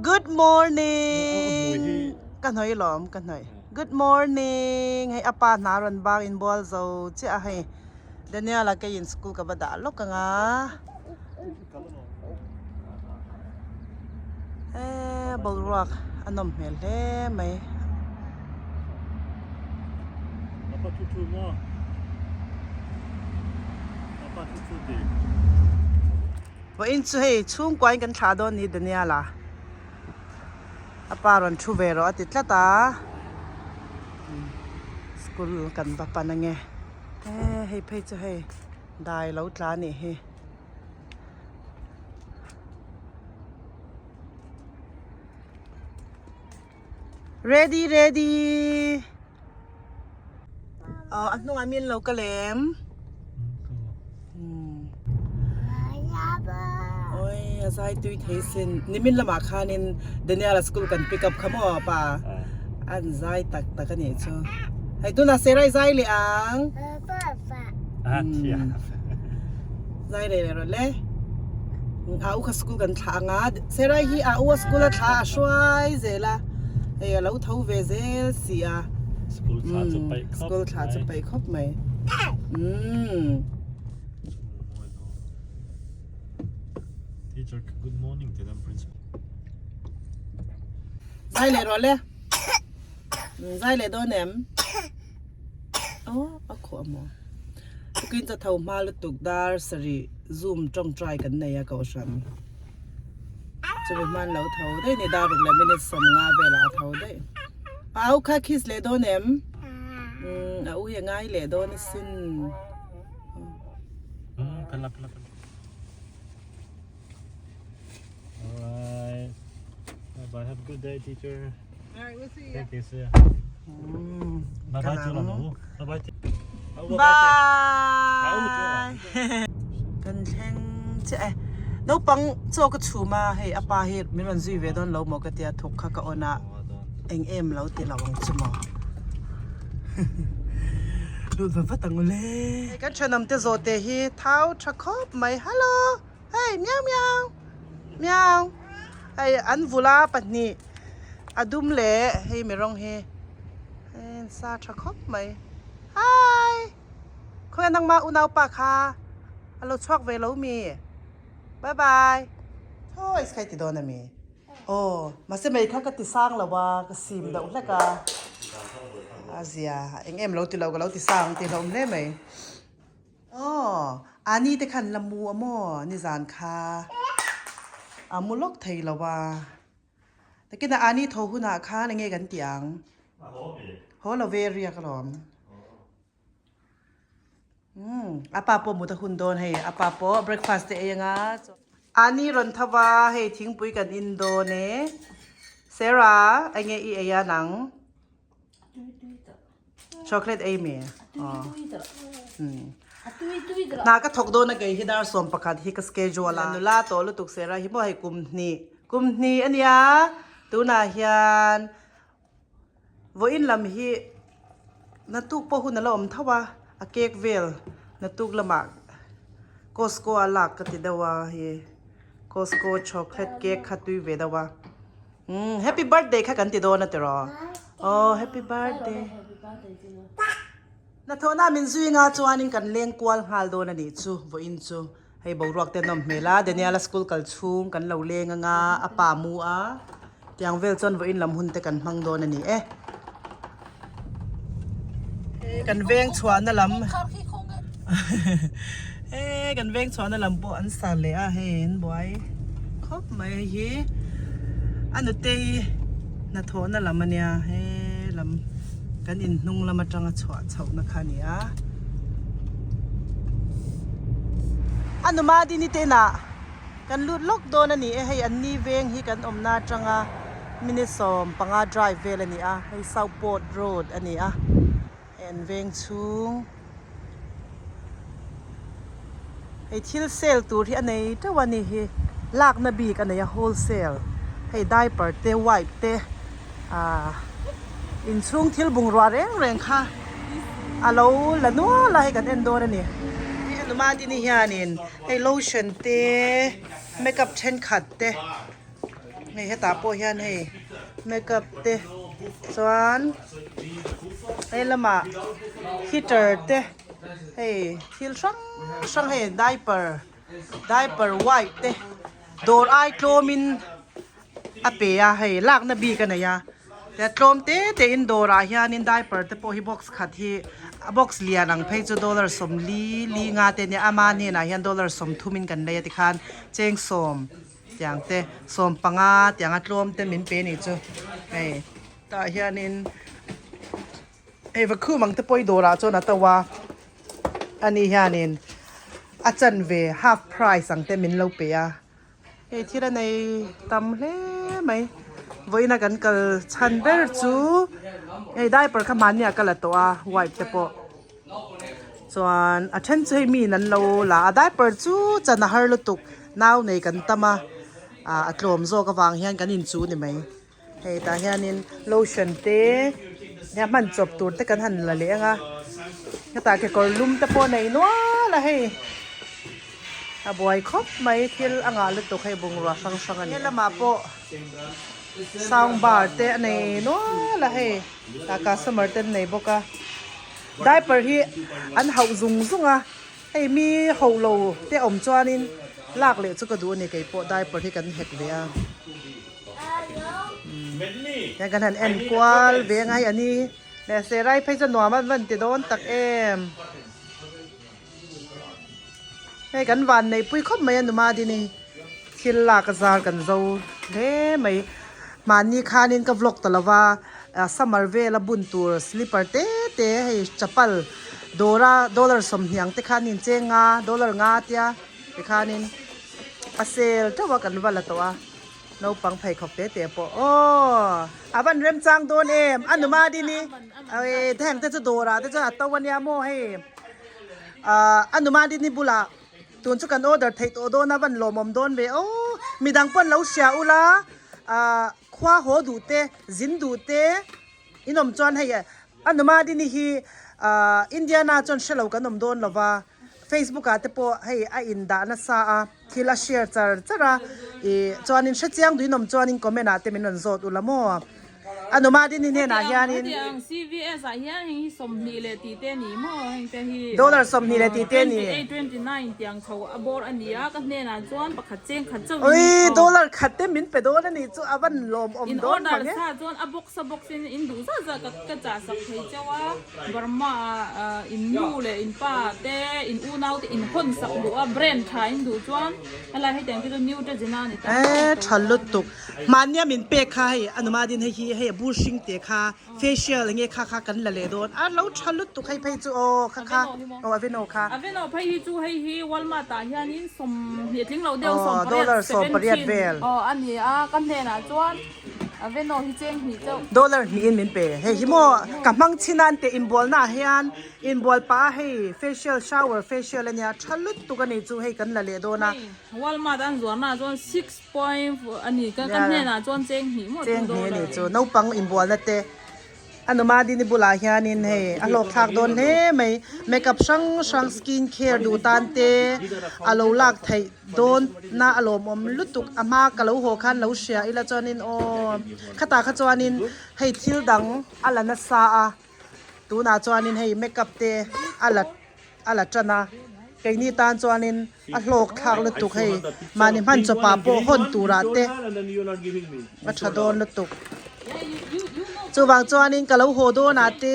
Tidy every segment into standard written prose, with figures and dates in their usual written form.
Good morning กันหน่อยหลอมกันหน่อย Good morning ให้อาปาหนารันบางอินบอลเจ้าเจ้าให้เดี๋ยวนี้เราแกยินสกูลกับบัดดาลกกังอ่ะบอลรักอันนมเมลเล่ไหมApa tutu mo? Apa tutu di? ว่าอินช่วยช่วงกวนกันชาดอนนี้เดี๋ยวนี้ล่ะอาปารันชูเวโรอติดละตาสกูลกันปะปานังไงให้เพื่อจะให้ได้แล้วจ้านี่ให้ready อันนู้นอามินเราก็เล่มโอ้ยอาศัยตุยเทสินนี่มินละมาคานินเดี๋ยวนี้เราสกูลกันปิกอัพขโมยป่ะอันใจตักกันเนี่ยชัวให้ตัวน่ะเซรัยใจเลยอ่างTia. ใจเลยเลยอาอุคสกูลกันทางอ่ะเซรัยฮีอาอุสกูลท้าช่วยเจล่ะเฮ้ยเราเท่าเวเซลเสียSchool classจะไปครบ สกูลท้าจะไปครบไหมTeacher, good morning to them principal. ใจเลยรอเลยใจเลยโดนแหนมอ๋อเอาขวดมากินจะเท่ามาลุตุกดาร์สรีซูมจ้องใจกันในอาเกาชันจะเป็นมันเราเท่าได้ในดารุกเลยไม่ได้สมงาเวลาเท่าได้เอาค่าคิสเลยโดนแหนมเอาอย่างง่ายเลยโดนสิ้น Pella. Alright. Bye. Have a good day, teacher. Alright, we'll see Thank you, sir. กำลั Bye ง to la mo. Bye. บายกันแทงเจ๊เราปังโจกชูมาให้อาปาเฮ็ดมิรันซีเวดอนเราหมอกเตียทุกขกอนะเอ็มเราติเราวังจุมอดูแบบว่าตังเลยกันชนำเตโซเตฮีเท้าชักคบไหมฮัลโหลเฮ้ยเมียวไออันวุลาปัดนี่อดุมเล่ให้ไม่ร้องเฮซาชักคบไหมฮายคนนั่งมาอุณาวปากค่ะเราชอบเวลามีบายโอ้ยสกายติดโดนนะมีโอ้มาเสมัยข้าก็ติดสร้างแล้วว่าก็ซิมดาวแล้วก็อาเซียเอ็มเราติดเราก็เราติดสร้างติดเราได้ไหมอ๋ออันนี้แต่ขันละมัวม่อนิสานค่ะมุลกไทยแล้วว่าแต่กินอันนี้โทรหุ่นอาค่ะในเงี้ยกันเตียงโหเราเวเรียกหรออาปาโปมุตะคุณโดนให้อาปาโปเบรคฟาสต์เองอ่ะอันนี้รอนทว่าให้ทิ้งปุยกันอินโดเนเซราไอเงี้ยอีเอียหนังช็อกโกแลตเอเมีอ๋อนาก็ถกโดนนะไงที่ดาร์สวมประกาศที่ก็สเกจวลานุลาโตลุตุกเซราฮิโมให้กุมนี้อันนี้ตูน่าเฮียนวอินลำฮีนัตุกปะหุ่นนั่นละทว่าเค้กเวลนัตุกละมักโคสโกอาลักก็ติดว่าเฮโคสโกช็อกโกแลตเค้กขัดตุยเวดว่าแฮปปี้เบิร์ธเดย์ค่ะกันติดโดนนะเตอร์อ๋อแฮปปี้เบิร์ธเดย์นัทว่ามินซุยงาจวนนิกันเลี้ยงกวลฮัลโดนันนี่จูวอินจูให้บอกรักเต้นนมเมล่าเดี๋ยวนี้ละสกุลกัลชุงกันเราเลี้ยงงาอาปามัวยังเวลจนวอินลำหุ่นเตกันมังโดนันนี่กันเวงชวนนั่นลำกันเวงชวนนั่นลำบ่อันสั่นเลยเห็นบ่อยครบไหมฮีอันนู้นเตยนัทว่านั่นลำมันเนี่ยลำกันอินนุ่งลำมาจังชวดชาวนักขันเนี่ยอันนู้นมาดีนี่เตน่ะกันลุดล็อกโดนนี่ให้อันนี้เวงฮีกันอมนาจังมินิสอมปังไดรฟ์เวลนี่ให้เซาโปร์ตโรดอันนี้เวงชุงให้ทิลเซลตัวที่อันไหนแต่วันนี้ลากนาบีกันเนี่ยโฮลเซลให้ได้เปิดเตไวท์เตอินชุงทิลบุงรัวแรงค่ะเราละนัวละให้กันเอ็นโดนั่นนี่ที่อันมาที่นี่ฮะนี่ให้โลชั่นเตเมคอัพเชนขัดเต นี่ให้ตาโปเฮียนให้เมกับเตส่วนให้ละมาฮีเตอร์เตให้ทิลช่างให้ไดเปอร์ไวท์เตโดร์ไอโคลมินอเปียให้ลากนบีกันนะยาแต่โคลมเตอินโดราเฮียนินไดเปอร์เตโปฮิบ็อกซ์ขัดที่บ็อกซ์เลียนังเพย์$สมลีงาเตเนี่ยอามานี่นะเฮีย$สมทุ่มินกันเลยติคันเจงสมอย่างเตสมปังอาอย่างอัดรวมเตมินเป็นอีกจ้ะไอ้ตาเฮียนินไอ้วัคคูมังเตปอยโดราจ้ะนะแต่ว่าอันนี้เฮียนินอาจารย์เว half price สังเตมินเลาเปียไอ้ที่ระในตำเล่ไหมวันนั้นกันกับชันเบอร์จูไอ้ได้ประคำมันเนี่ยกันละตัวไวท์เตปอส่วนอาจารย์จะมีนั่นเราละได้ประจูจะน่าฮาร์ลุตุกน่าวในกันตมาอัตรมโซกวางเฮียนกันอินจูนี่ไหมเฮ้ตาเฮียนินโลชั่นเต้เนี่ยมันจบตัวแต่กันหันละเลี้ยงอ่ะก็ตาแค่กอลุ่มตะโพในนัวละเฮ้บอยครบไหมที่อ่างลุตุกให้บุงรัวฟังอันนี้ละมาโปซาวบาร์เต้ในนัวละเฮ้ตากาสมัยเต้นในบกะได้ประที่อันเขาซุงอ่ะไอ้มีเขาโลเต้อมจวนินลากเลยจุกดูนี่ไก่ปอได้ประที่กันเห็ดเลยอ่ะยังกันหันเอ็นกวาลเวียงไงอันนี้แต่เสไรไปจะหนัวมันจะโดนตักเอ็มให้กันวันในปุ้ยคบไม่ยันมาดีนี่ทิลลากระซากันโซเฮ้ไม่มานี่คานินกับวล็อกตลอดว่าซัมเมอร์เวลบุนตัวสลิปเปอร์เต้ให้จับปัล$สมเหียงเตคานินเจงา$งาเตียเตคานินอาเซลเจ้าว่ากันวันละตัวน้องปังไผ่ขอบเตะปอโอ้อาวันเริ่มจางโดนเอ็มอันนุมาดีนี่เอาแทงเตจะโดราเตจะตะวันยาโมให้อันนุมาดีนี่บุละตุนชุกันโอเดอร์ไทโตโดนะวันลมอมโดนเบโอมีดังปนเหลาเสียอุละคว้าหัวดูเตจินดูเตอินอมจอนให้อันนุมาดีนี่ฮีอินเดียนาจอนเชลเอากันอมโดนหรอวะ Facebook อาจจะพอให้อินดานะซาที่ละเชียร์จ้าระจวนนินเชียงดูนมจวนนินก็ไม่น่าเต็มนนโซตุละมั่วอันนู้มาดินี่เนี่ยนะเฮียนิน CVS อ่ะเฮียเฮงสมนีเลยตีเต้นี่มั่วเฮงแต่ฮี$สมนี่เลยตีเต้นี่29เตียงเขาอบอร์อันนี้ก็เนี่ยนะจวนปักขัดเจงขัดเจ้าโอ้ย$ขัดเต็มมินไปโดนนี่จูอาวันลมอมโดนฝั่งเนี้ยจวนอบกสบกสินอินดูซะก็จะสักให้เจ้าว่าบรมาอินมูเลยอินป้าเต้อินอูนาวอินคนสักดูว่าแบรนด์ไทยอินดูจวนอะไรให้แต่งที่ตัวนิวจะจีน่านี่ฉันลุตุกมันเนี่ยมินเปกค่ะอันนู้มาดินให้บูชิงเตะค่ะเฟเชียลอะไรเงี้ยค่ะกันละเลยโดนแล้วฉันลุตุกให้ไปจูโอค่ะโอ้อเวโนค่ะอเวโนไปจูให้ฮีวอลมาตาเฮียนี่สมเหตุทิ้งเราเดียวสมปรียดเวลอันนี้กันเนี่ยนะจวนอเวโนฮิเจงฮิเจ้า$นี่อินมินเปเฮ้ยฮิโมกับมังชินันเตอินบอลน่าเฮียนอินบอลป้าให้เฟเชียลชาวเวอร์เฟเชียลเนี่ยฉันลุตุกันนี่จูให้กันละเลยโดนนะวอลมาตันจวนนะจวน6 point อันนี้กันเนี่ยนะจวนเจงฮิโมเจงฮินี่จูน้องปังอินบอลนั่นเตอันนู้มาดินบุลาเฮียนินเฮอโลกทักโดนเฮไม่เมคอัพช่างสกินแคร์ดูตันเตอโลลักไทยโดนน่าอารมณ์อมลุตุกอามากะโลหัวคันโลเชียอิละจอนินโอขตาขจวนินให้ทิลดังอัลนัสซาตูน่าจวนินให้เมคอัพเตอัลจันะไกนี่ตานจวนินอโลกทักลุตุกให้มานิมันจะปาโปฮอนตูราเตมาชโดนลุตุกจูบางจวนนินกะเลาโหโดนาเต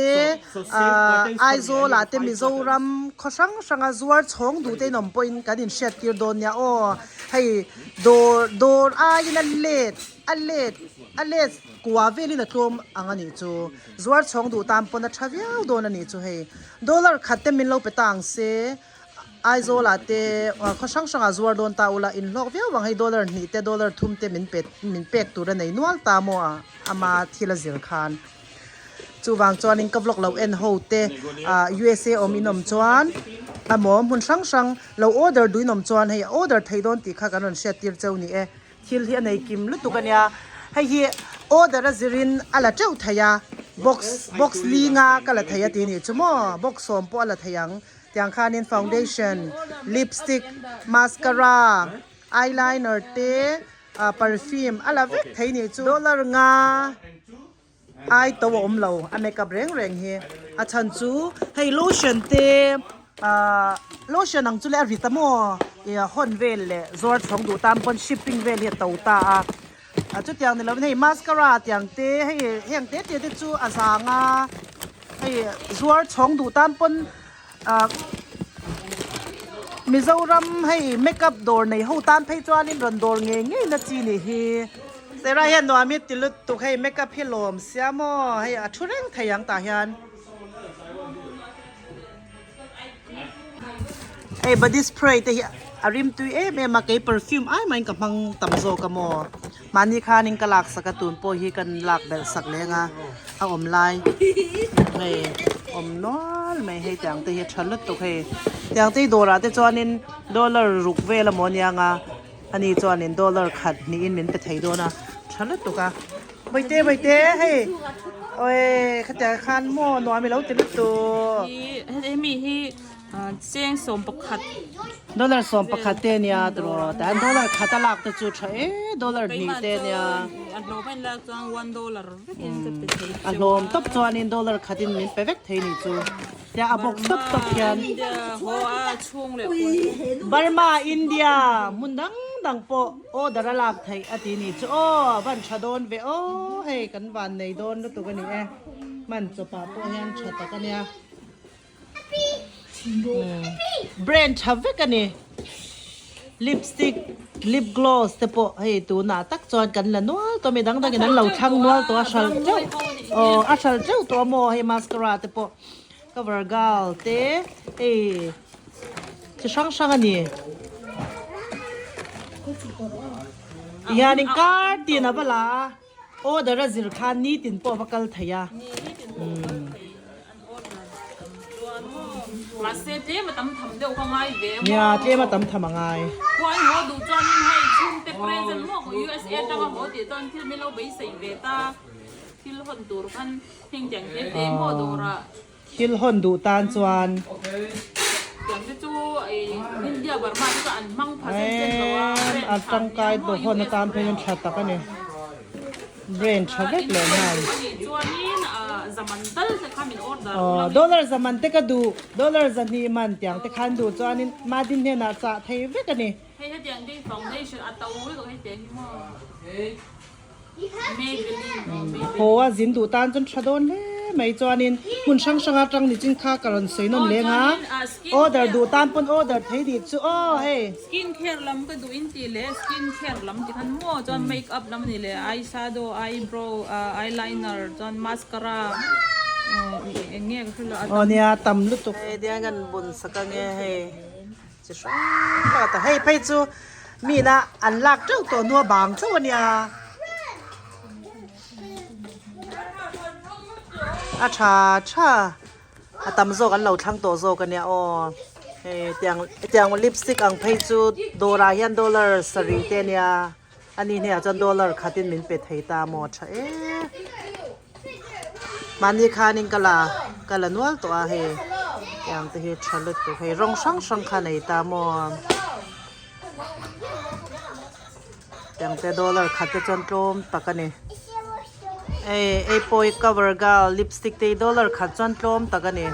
ไอโซลาเตมิโซรัมขอช่างจวดชงดูเตนอมปอินกันดินเชียติโดนเนี่ยโอ้ให้โดอินเลดกัวเวลินกลมอังนี้จูจวดชงดูตามปนชาวิวโดนนี่จูให้$ขัดเตมินโลเปตังเซไอโซลาเตขอช่างจวดโดนตาอุลาอินโลกเวียววังให้$นี่เตทุ่มเตมินเป็ดตัวนั้นในนวลตามัวอามาทีละสิลคานจูวางจวนินกับลกเราเอ็นโฮเตUSA อมินมจวนอามอมหุ่นช่างเราออเดอร์ดูนมจวนให้ออเดอร์ไทยโดนติค่ะกันนเชียติร์เจ้านี่ทิลเฮียในกิมลุตุกันยาให้เฮียออเดอร์ซิรินอะไรเจ้าไทยาบ็อกซ์ลีงากันละไทยตีนี่จุโม่บ็อกซ์สมปอละไทยังที่อังคานินฟาวเดชั่นลิปสติกมาสคาร่าอายไลเนอร์เต perfume ala vek thei ni chu dollar nga ai to om lo a makeup reng reng hi a chan chu hei lotion te lotion ang chu le vitamo ya hon vel le zor thong du tam pon shipping vel hi to ta a chu tiang ni lo hei mascara tiang te hei heng te te chu azanga hei zor thong du tam pon Mizoram hay makeup door nei ho tan phei chuan in ron dor nge nge na chi ni hi sera hian no ami tilut tu hay makeup hi lom siamo hay a thureng thayang ta hian hey body spray te hi arim tu me ma ke perfume ai main ka mang tamzo ka mo mani khanin kalak sakatun po hi kan lak bel sak lenga a om lai hey om nol mai hay tang te hi thalut tu hay yang te dora te chuanin dollar ruk vela monia nga ani chuanin dollar khat ni in min pe thei do na thala tuka baite hey oi khata khan mo no ami lo te tu hi mi hi cheng som pakhat dollar som pakhat te nia tro dan dollar khatalak te chu tha dollar ni te nia an lo pen la chuan $1 in te pe thei alom top chuanin dollar khatin min pe vek thei ni chu ya abok top hian ho a chung le Burma India mundang dang po order alak thai ati ni chu o ban chadon ve o hey kan van nei don tu ka ni man chu pa po hian chata ka nia brand have ka ni lipstick lip gloss te po hey tu na tak chon kan la no to mi dang dang nan lo thang no to asal chau o asal chau to mo hey mascara te po cover gal te hey chi sang sang ani yanin kar tin abala order azir khan ni tin po bakal thaya ma se te ma tam tham deu ka ngai ve nya te ma tam thamangai kwai ho du chuan in hai chum te present mo ko USA ta ho ti ton thil mi lo bei sei ve ta thil hon tur kan heng jang te mo dora hil hon du tan chuan yang te chu India Burma ka an mang pha sen lo wa an tangkai do hon tan phen thata ka ni brain chavek le nai chuan in zaman dal se khamin order dollar zaman te ka du dollar zani man tiang te khan du chuan in madin ne na cha thei ve ka ni hei he tiang ding foundation atau ko hei te hi mo Maybelline ho a zin du tan chun thadon le mai chuan in mun sang sanga tang ni chin kha karon seinom lenga order du tan pon order thei di chu o hey skin care lam ka du in ti le skin care lam ti khan mo chon make up lam ni le eyeshadow eyebrow eyeliner chon mascara nge ka thula o nia tam lu tu hey dia gan bun saka nge hey chi sha ta hey phei chu mi na an lak chau to no bang chu nia cha atam zo kan lo thang to zo kan ya o hey tiang lipstick ang phei chu dora hian dollar sari te nia ani ne chan dollar khatin min pe thei ta mo tha mani khanin kala nual to a he yang te he chalut to he rong sang kha nei ta mo yang te dollar khatte chon trom takani ei poi cover gal lipstick te dollar khat chon trom takani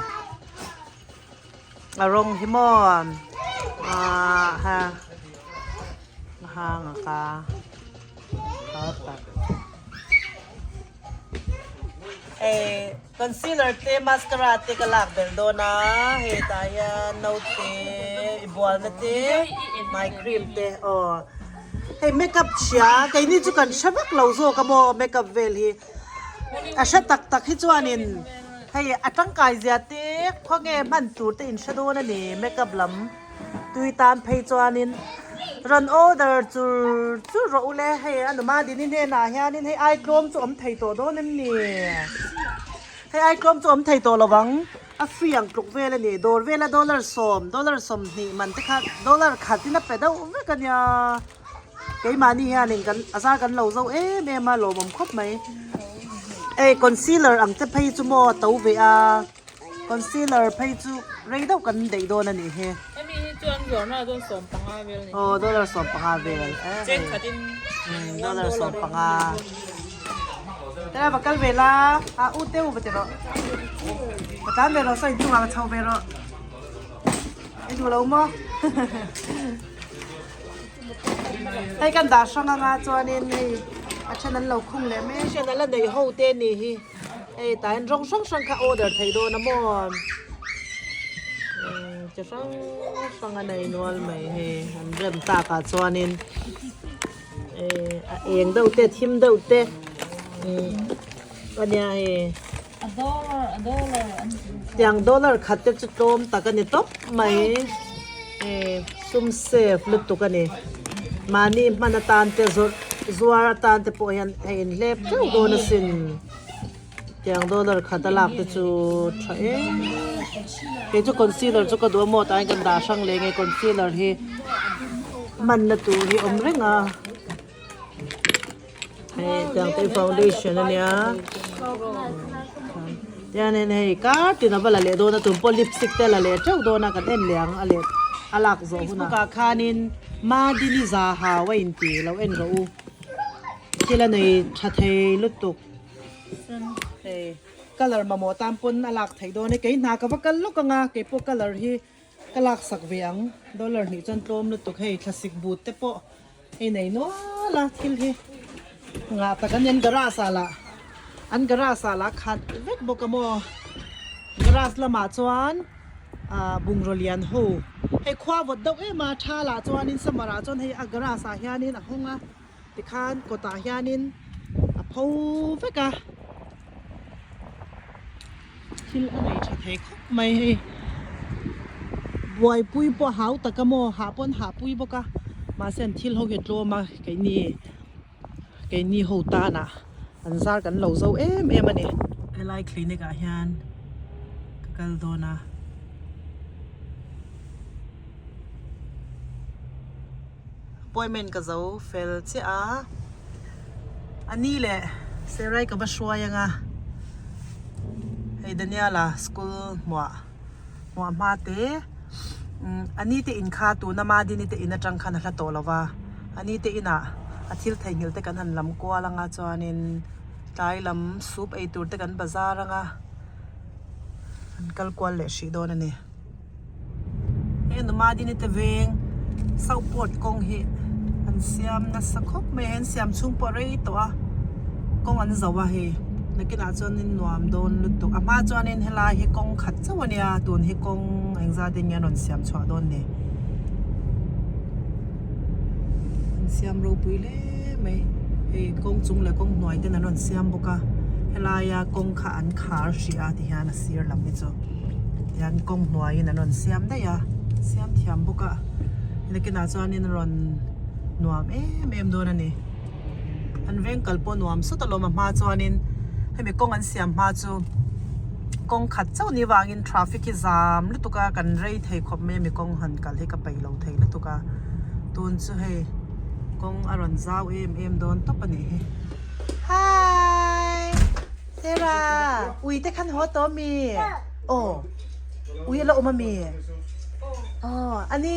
arong himon ha ngaka concealer te mascara te kalak bel do na he ta ya no te ibwal na te my cream te hey makeup chia kai ni chu kan shabak lo zo ka mo makeup vel hi asha tak hi chuanin hey atang kai zia te khonge man tur te in shadow na ni makeup lam tui tan phei chuanin ron order chu ro le hey anu ma din ni na hianin hey ai klom chu om thei to do nan ni hey ai klom chu om thei to lawang a fiang tluk vela ni dor vela dollar som ni man te kha dollar khatina peda ve kan ya cái mà ni ha ning kan asa kan lo zo me ma lo mom khop mai concealer ang te phei chu mo to ve a concealer phei chu rei do kan dei do na ni he mi chuan gor na don som panga vel ni dollar som panga vel chen khatin dollar so panga tera bakal vela a ute u betero patan velo so itu ma chau velo itu lo mo ai kan da sanga nga chuanin ni a chanan lo khung le me chanan la nei ho te ni hi ai ta en rong sang sang kha order thei do na moจะฟังอันไหนนวลไหมเฮอันเริ่มตากัดส่วนนี้เองเดาเตะทิมเดาเตะวันนี้เฮอย่างดอลลาร์ขัดเตะจุดโตมตากันนี่ตบไหมซุ่มเซฟลุตุกันนี่มานี่มันตานเตะจัวตานเตะปอยเห็นเล็บเจ้าโดนสินอย่างดอลลาร์ขัดตลาดเตะจุดใช่cái chỗ concealer chỗ có đũa một anh cần đá sang lấy cái concealer thì mình là tụ thì ông rất à hay đang cái foundation này nhá ya nên hay cá thì nó phải là lệ đô nó tụm po lipstick thế là lệ trước đô nó cái tên liang à lệ alak rồi hôn cả khanin ma đi đi ra hà vậy in tì lâu en rồi thì là này chặt hay lút tục color mà mò tam pun alak thầy đô này cái na cái bắc lúc nga cái po color hi kalak sak viang dollar ni chan tom lu tuk hei classic boot te po hei nei no la thil hi nga ta kan en gara sala an gara sala khat vek bokamo garas la ma chuan bungrolian ho hei khwa vot dok e ma tha la chuan in samara chon hei agara sa hianin a honga tikhan kota hianin a pho veka thil anei tha thei khop mai hei boy pui po hau takamo ha pon ha pui boka ma sen thil ho ge tlo ma ke ni ho ta na an zar kan lo zo em ani elai clinic a hian kal dona appointment ka zo fel che a ani le serai ka ba shwa yanga hey Daniela school mo ma te ani te in kha tu na ma di ni te in atang khan hla to lawa ani te ina athil thai ngil te kan han lam ko langa chuanin tai lam soup ei tur te kan bazar anga an kal kwal le shi don ani en ma di ni te veng support kong hi an siam na sakhop me hen siam chung po rei to a kong an zawa hi nakina chuanin nuam don lutuk ama chuanin hela hi kong khat chawania tun hi kong engza ding yan on siam chwa don ne siam ro puile mai e kong chung le kong noi te nan on siam boka hela ya kong kha an khar shi a ti han sir lam ni chu yan kong noi nan on siam da ya siam thiam boka nakina chuanin ron nuam em don ani an veng kalpo nuam su to lo ma chuanin hemi kong an siam ma chu kong khat chau ni wangin traffic ki jam lutuka kan rei thei khop me mi kong han kal he ka pai lo thei lutuka tun chu he kong aron zau em don to pani he hi Sarah ui te khan ho to mi oh ui lo ma mi oh ani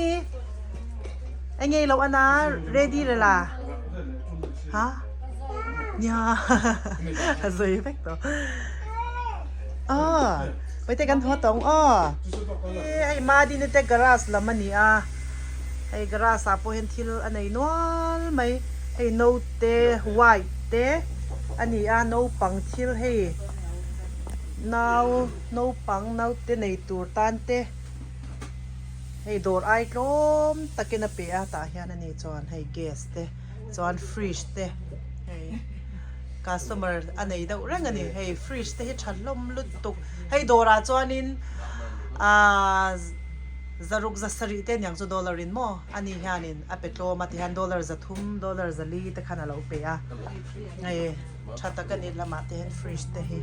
anh lo ana ready rồi là hả nha rồi phép to bây giờกันหัวตงไอ้มาดินเตกราสละมันนี่ไอ้กราสอาพอเห็นทิลอันไหนนวลไหมไอ้โนเตไวเตอันนี้โนปังทิลให้โนปังโนเตในตัวตันเตให้โดดไอ้กลมตะกินเปียตาเฮียนนี่จอนให้เกสเตจอนฟรีชเตcustomer อันไหนเดาเรื่องอันนี้ให้ฟรีชเตให้ฉันลมลุดตุกให้โดราจอนินจะรุกจะสรีเต้นอย่างจะดอลลารินโมอันนี้ฮานินอเปโตรมาที่ฮันดอลลาร์จะทุ่มดอลลาร์จะลีแต่ขนาดเราเปียไอ้ชัดตะกันนี่ละมาเต้นฟรีชเตให้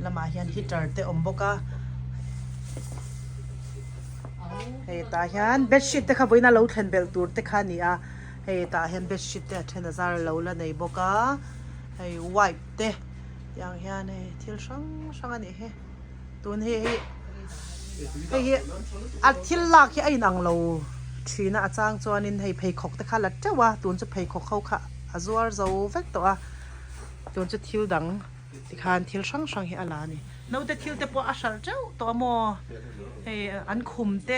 ละมาฮันฮีเตอร์เตอมบกะให้ตาฮันเบดชีตเตขบวนน่าเราเห็นเบลตูร์เตขานี่ให้ตาเห็นเบดชีตเตเทนซาร์เราละในบกะให้ไวท์เตอย่างเฮียนทิลช่างอันนี้เฮตุนเฮอัดทิลลักที่ไอ้นางเรา ชีน่ะอาจารย์จวนนินให้เพย์ขกแต่ข้าละเจ้าวะตัวจะเพย์ขกเขาค่ะอาจวนเราเวกตัวตัวจะทิวดังที่คานทิวช่างให้อะไรนี่เราจะทิวแต่ปวอาศัยเจ้าตัวมอให้อันคุมเต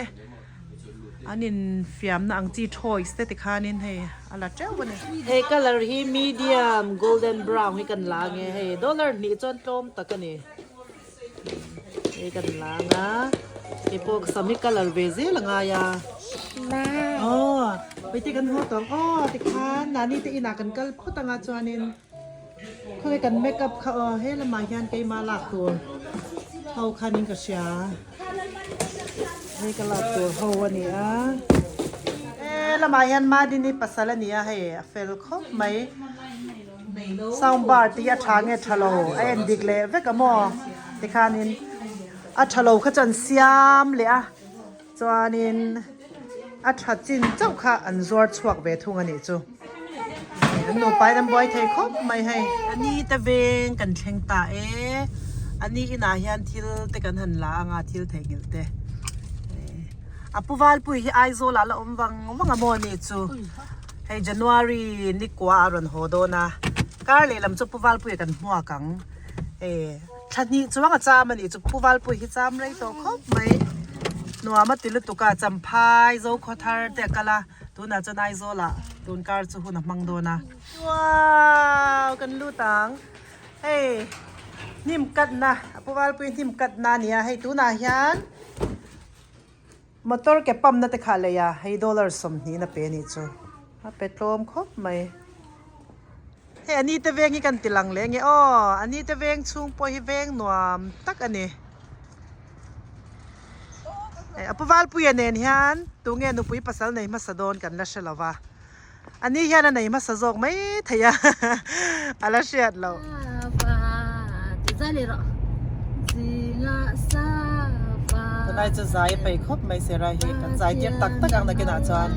อันนี้ฟิล์มน่ะอังจีชอยส์เตติคานินให้อะไรเจ้าวันนี้เฮ้กัลเลอร์ฮีมีเดียมโกลเด้นบราวน์ให้กันล้างไงเฮ้ดอลลาร์นี่จนโจมตะกันนี่ให้กันล้างนะไอ้พวกสามีกัลเลอร์เวซี่ละไงอ่ะอ๋อไปที่กันหัวตัวอ๋อติคานนานี่ตีนักกันกัลพูดต่างจวนนินเขาให้กันเมคอัพเขาให้ละมายันไกมาหลักตัวเขาคันนินกับเชียนี่ก็หลักตัวเขาวันนี้อ่ะละมายันมาดินี่ปัสสาวะนี่ให้เฟลคบไหมซาวบาร์ที่อาชาเงทะโลไอ้ดิกเล่เวกมอติคานินอาชาโลขจันเสียมเลยอ่ะจวนนินอาชาจินเจ้าค่ะอันจวดชวกเวทุงอันนี้จูอันนู้นไปน้ำบอยเทคบไม่ให้อันนี้ตะเวงกันเชงตาอันนี้อินายันทิลเตกันหันลางาทิลเทงิลเตอาปูวาลปุยไอโซลาละวังอโมนี่จูให้จันวารีนี่กว่าอรุณโหโดนะการเลยลำจูปูวาลปุยกันหัวกังชัดนี้จูว่างอาจารย์มันอีจูปูวาลปุยฮิจามไรตัวคบไหมนัวมาติลตุกาจำพายโซคอทาร์เตกะละตัวน่าจะนายโซละตัวการจูหุ่นมังโดนะว้าวกันดูตังเฮ้นิ่มกัดนะปูวาลปุยนิ่มกัดนะเนี่ยให้ตัวน่ายันมอเตอร์แกปั๊มนั่นแต่ขาเลยอะให้ดอลลาร์สมนี้นะเป็นนี่จูเปโตรครบไหมเฮ้อันนี้ตะเวงนี่กันติลังเลยไงอ๋ออันนี้ตะเวงชุงปอยเวงหนวมตักอันนี้ปูวาลปุยเนนยันตัวเงี้ยนุปุยภาษาไหนมาสะดอนกันละเชลวะอันนี้ยันไหนมาสะจอกไหมเทียอะไรเชียดเราตอนนี้จะใจไปครบไม่เสียไรเหตุกันใจเทียบตักอังนักกินอาจารย์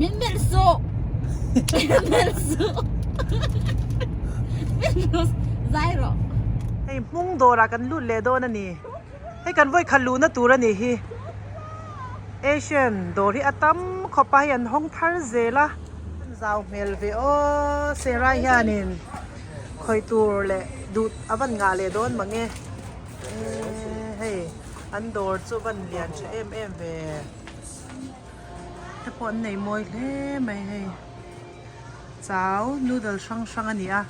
Memberso. Zairo. ให้มุ่งโดรากันลุ่นเลโดนั่นนี่ให้กันไว้ขันลูนะตัวนั่นนี่ฮีเอเชียนโดที่อาตัมขอไปยันห้องทาร์เซล่ะซาวเมลเวโอเซรายานินคอยตัวเลดูอวันงาเลโดนมังเงเฮ้อันโดดจูบันเลียนชื่อเวแต่พออันไหนมวยเล่ไม่ให้เจ้านูเดิลช่างอันนี้อ่ะ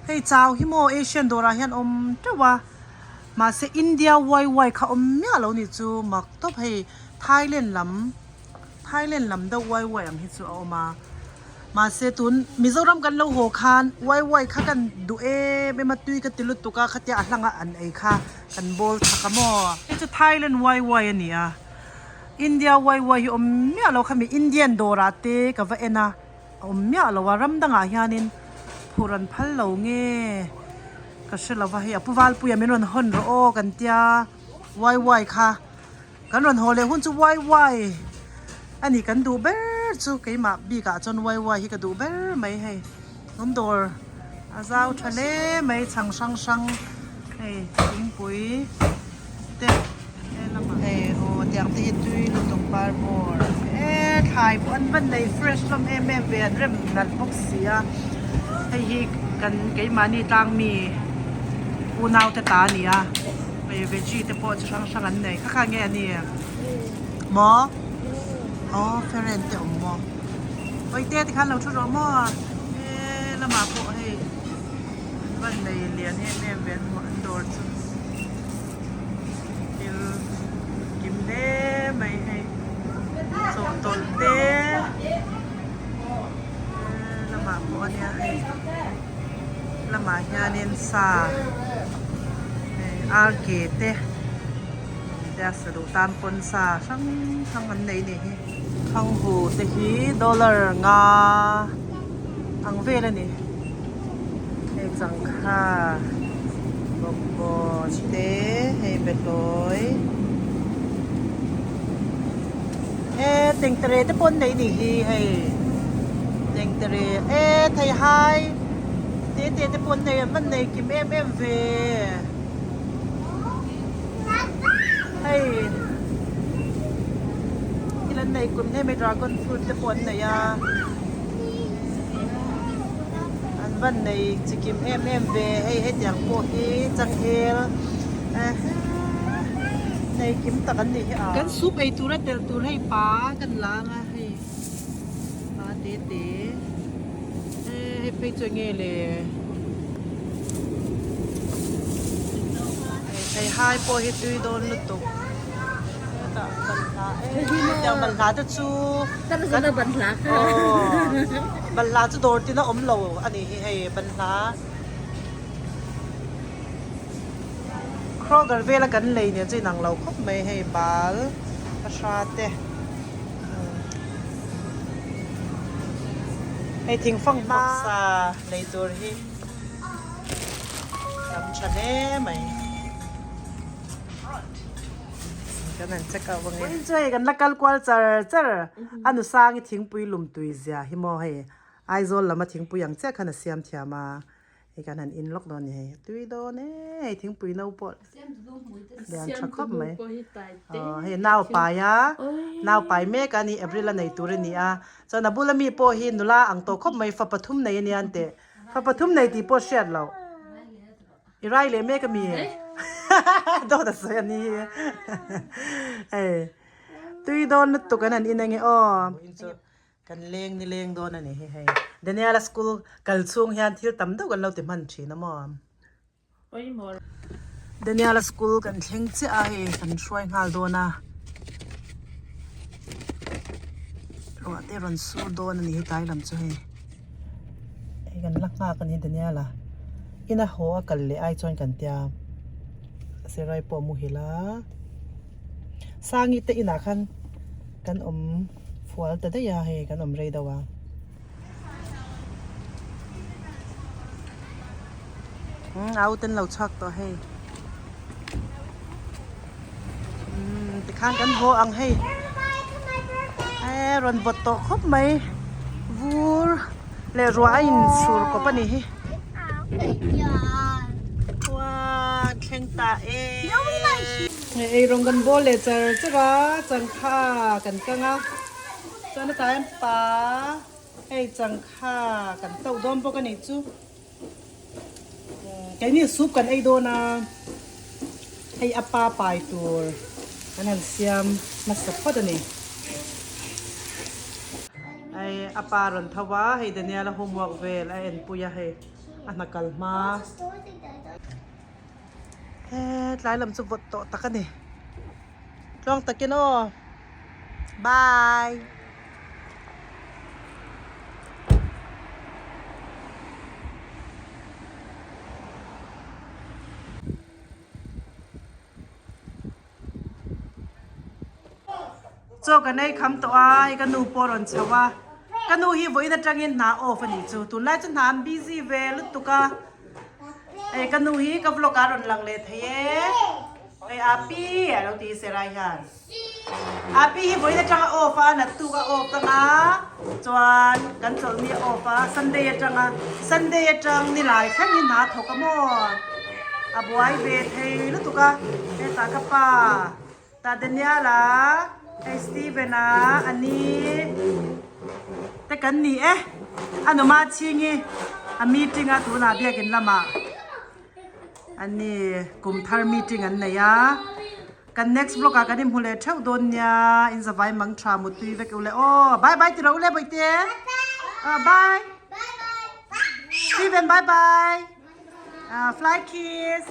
ให้เจ้าฮิโมเอเชียนโดราฮันเจ้าว่ามาเซอินเดียไวเขาเนี่ยเรานี่จูมักตบให้ไทยเล่นลำได้ไวอันที่จูเอามาเซตุนมิโซรัมกันเราหัวคานไวข้ากันดูไม่มาตุยกันติลุตุกาขัดยาหลังอันค่ะกันบอลทักมอไอจะไทยเล่นไวอันนี้อ่ะอินเดียไวเนี่ยเราขมีอินเดียนโดราเตกับว่านะเนี่ยเราว่ารำดังอาหานินผู้รันพัลเราเงี้ยก็เชื่อเราว่าเฮียผู้วาลปุยไม่รอนหุ่นรอกันเตียไวค่ะกันรอนหัวเลยหุ่นจะไวอันนี้กันดูเบอร์จูกี่มาบีกะจนไวที่ก็ดูเบอร์ไม่ให้น้องโดร์อาเจ้าทะเลไม่ช่างเฮ้ยทิ้งปุ๋ยเด็กโอ้เตียงที่ตุยลุตงปาร์มอร์ถ่ายวันในเฟรชลมเวียนเริ่มนัดพกเสียให้ฮีกันกี่มานี่ต่างมีอูนาวเตตาเนี่ยไปเวจีเตปอจะช่างอันไหนข้างเงี้ยนี่หมออ๋อเฟรนเตอหมอไปเตะที่คันเราชุดหมอละมาพวกให้วันในเรียนให้แม่เวียนหัวอันโดดกิมเล่ไม่ให้ส่งตนเต้ละหมาพวกเนี่ยให้ละหมาญาเนนซาอาร์เกตเดี๋ยวสรุปตามคนซาช่างอันไหนนี่ข้างหูเตฮีดอลลาร์งาอังเวลนี่จังค่ะบสเตให้เป็นเลยติงเตรตปนไหนนี่ให้ ยังเตรีไทยไฮเตปนในมันในกิมเวให้ที่นั่นในกลุ่มให้ไม่ดราก้อนฟรุตเตปนในยาอันวันในจะกิมเวให้อย่างพวกนี้จังเฮลในกิมตะกันนี่กันซุปไอตัวละเตลตัวให้ป้ากันล้างให้ป้าเตให้ไปจวยเงเลยไอ้ไฮโปฮิตุยโดนลุตุจะบัลลาจะชู Tapi sudah bantlak. บัลลาจะโดนที่น่าอมโลอันนี้ให้บัลลาครอกันเวลากันเลยเนี่ยจีนังเราคบไม่ให้บาลประชาเตให้ทิ้งฟังมาในตัวที่ทำชาเน่ไหมกันนั่นจะกับว่าไงช่วยกันละกันกวาลเจออนุสร้างทิ้งปุยลุมตุยเสียหิมอให้ไอโซลแล้วมาทิ้งปุยอย่างเจ้าขนาดเสียมเทียมาให้กันนั่นอินล็อกดอนนี่ตุยโดนให้ทิ้งปุยน่าปวดเดี๋ยวชักครบไหมให้น่าวไปน่าวไปเมกันนี่เอพริลในตัวนี้จนนับบุลมีโปหินนุลาอังโตครบไหมฟ้าปฐุมในนี่อันเตฟ้าปฐุมในที่โปเชียดเราอีไรเลยเมก็มีโดนแต่เสียนี่ตุยโดนตุกันนั่นอินยังไงกันเลงนี่เลงโดนอันนี้ให้เดี๋ยวนี้ละสกูลกัลซุงเฮียนที่ตั้มดูกันเราเต็มมันชีนะมอมเดี๋ยวนี้ละสกูลกันเชงเจ้ากันช่วยงานโดนนะเราเตะรันสู้โดนอันนี้ให้ตายลำช่วยกันลักงากันเดี๋ยวนี้ละอินะหัวกันเลยไอจอนกันเตียเสียไรปอมุหิละสร้างอิตอินาคันกันฟัวแต่ได้ยาให้กันเรดาวาเอาเต้นเราชักต่อให้ติข้างกันโหอังให้รอนบดโตครบไหมวูรเลรัวอินสูรก็ปนี่ว้าแข่งตาไอ้รงกันโบเลเจอจะว่าจังค่ากันกังอ่ะจนตายป้าไอ้จังค่ากันเต้าดอมพวกกันนี่จูแกนี่ซุปกันไอ้โดนาไอ้อาปาปายตัวอันนั้นเสียมมาสับพอดนี่ไอ้อาปารอนทว่าให้เดนียละโฮมวอกเวลไอ้เอ็นปุยให้อันนักกัลมาหลายลำสุบโตตะกันนี่ลองตะกินอ้บายโจกันในคำตัวไอ้กันนูปอรอนเชวะกันนูฮีไว้แต่จังยินหนาโอฟันนี่จูตุนไล่จนหามบิซี่เวลุตุกะไอ้กันนูฮีกับโลการอนหลังเลทเยไอ้อาปีเราตีเสรายหันอาปีฮีไว้แต่จังโอฟานัตุกะโอตังอาจวนกันโจมีโอฟาซันเดย์จังซันเดย์จังนี่หลายแค่ยินหนาถกมออาบวยเวทเฮลุตุกะไอ้ตากะป้าตาเดนยาล่ะไอ้สตีเฟน่าอันนี้แต่กันนี่อันนู้มาชิงีอันมีติ้งตัวน่าเบียกินละมาอันนี้กลุ่มทาร์มีติ้งอันไหนกัน next block กันนี่มูเลเช่าโดนเนี่ยอินสบายมังทรามุตุยเวกุเลโอ้บายบายที่เราเลยไปเตี้ยบายสตีเฟนบายบายfly kiss